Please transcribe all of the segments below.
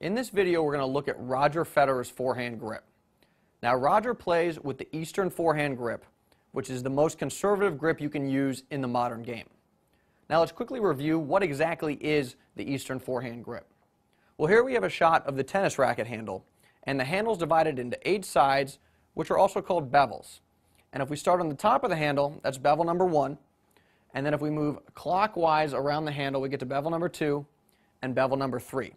In this video, we're going to look at Roger Federer's forehand grip. Now, Roger plays with the Eastern forehand grip, which is the most conservative grip you can use in the modern game. Now, let's quickly review what exactly is the Eastern forehand grip. Well, here we have a shot of the tennis racket handle, and the handle is divided into 8 sides, which are also called bevels. And if we start on the top of the handle, that's bevel number 1, and then if we move clockwise around the handle, we get to bevel number 2 and bevel number 3.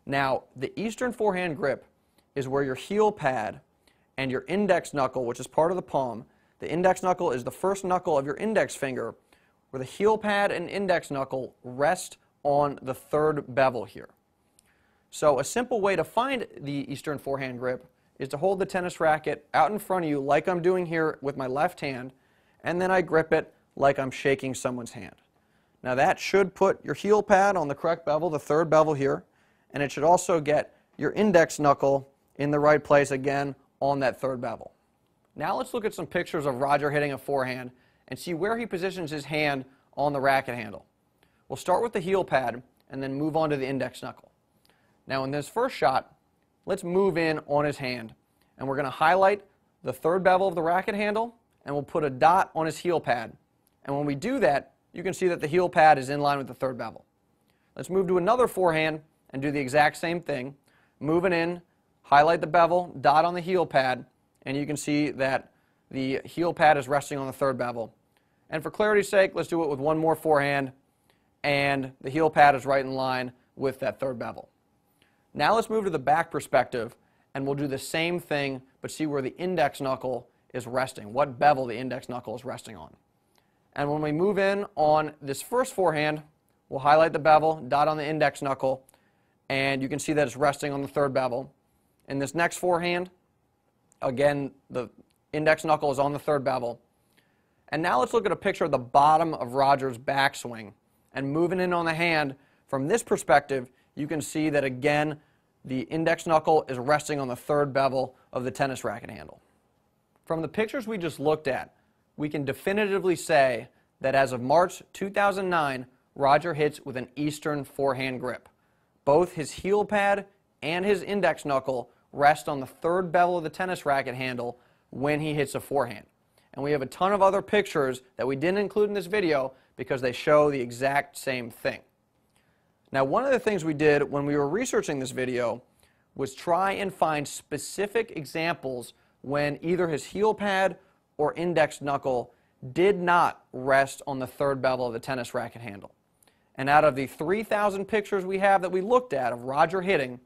Now, the Eastern forehand grip is where your heel pad and your index knuckle, which is part of the palm, the index knuckle is the first knuckle of your index finger, where the heel pad and index knuckle rest on the third bevel here. So a simple way to find the Eastern forehand grip is to hold the tennis racket out in front of you like I'm doing here with my left hand, and then I grip it like I'm shaking someone's hand. Now that should put your heel pad on the correct bevel, the third bevel here, and it should also get your index knuckle in the right place again on that third bevel. Now let's look at some pictures of Roger hitting a forehand and see where he positions his hand on the racket handle. We'll start with the heel pad and then move on to the index knuckle. Now in this first shot, let's move in on his hand, and we're going to highlight the third bevel of the racket handle, and we'll put a dot on his heel pad. And when we do that, you can see that the heel pad is in line with the third bevel. Let's move to another forehand and do the exact same thing. Moving in, highlight the bevel, dot on the heel pad, and you can see that the heel pad is resting on the third bevel. And for clarity's sake, let's do it with one more forehand, and the heel pad is right in line with that third bevel. Now let's move to the back perspective, and we'll do the same thing, but see where the index knuckle is resting, what bevel the index knuckle is resting on. And when we move in on this first forehand, we'll highlight the bevel, dot on the index knuckle, and you can see that it's resting on the third bevel. In this next forehand, again, the index knuckle is on the third bevel. And now let's look at a picture of the bottom of Roger's backswing. And moving in on the hand, from this perspective, you can see that again, the index knuckle is resting on the third bevel of the tennis racket handle. From the pictures we just looked at, we can definitively say that as of March 2009, Roger hits with an Eastern forehand grip. Both his heel pad and his index knuckle rest on the third bevel of the tennis racket handle when he hits a forehand. And we have a ton of other pictures that we didn't include in this video because they show the exact same thing. Now, one of the things we did when we were researching this video was try and find specific examples when either his heel pad or index knuckle did not rest on the third bevel of the tennis racket handle. And out of the 3,000 pictures we have that we looked at of Roger hitting,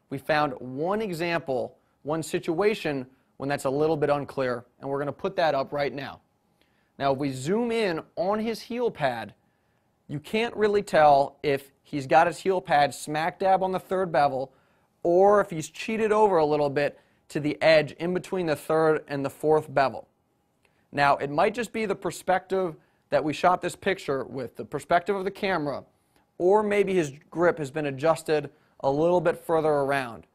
we found one example, one situation when that's a little bit unclear, and we're going to put that up right now. Now, if we zoom in on his heel pad, you can't really tell if he's got his heel pad smack dab on the third bevel or if he's cheated over a little bit to the edge in between the third and the fourth bevel. Now, it might just be the perspective that we shot this picture with, the perspective of the camera, or maybe his grip has been adjusted a little bit further around.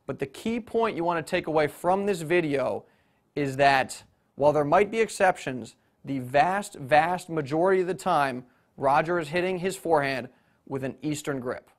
But the key point you want to take away from this video is that while there might be exceptions, the vast majority of the time, Roger is hitting his forehand with an Eastern grip.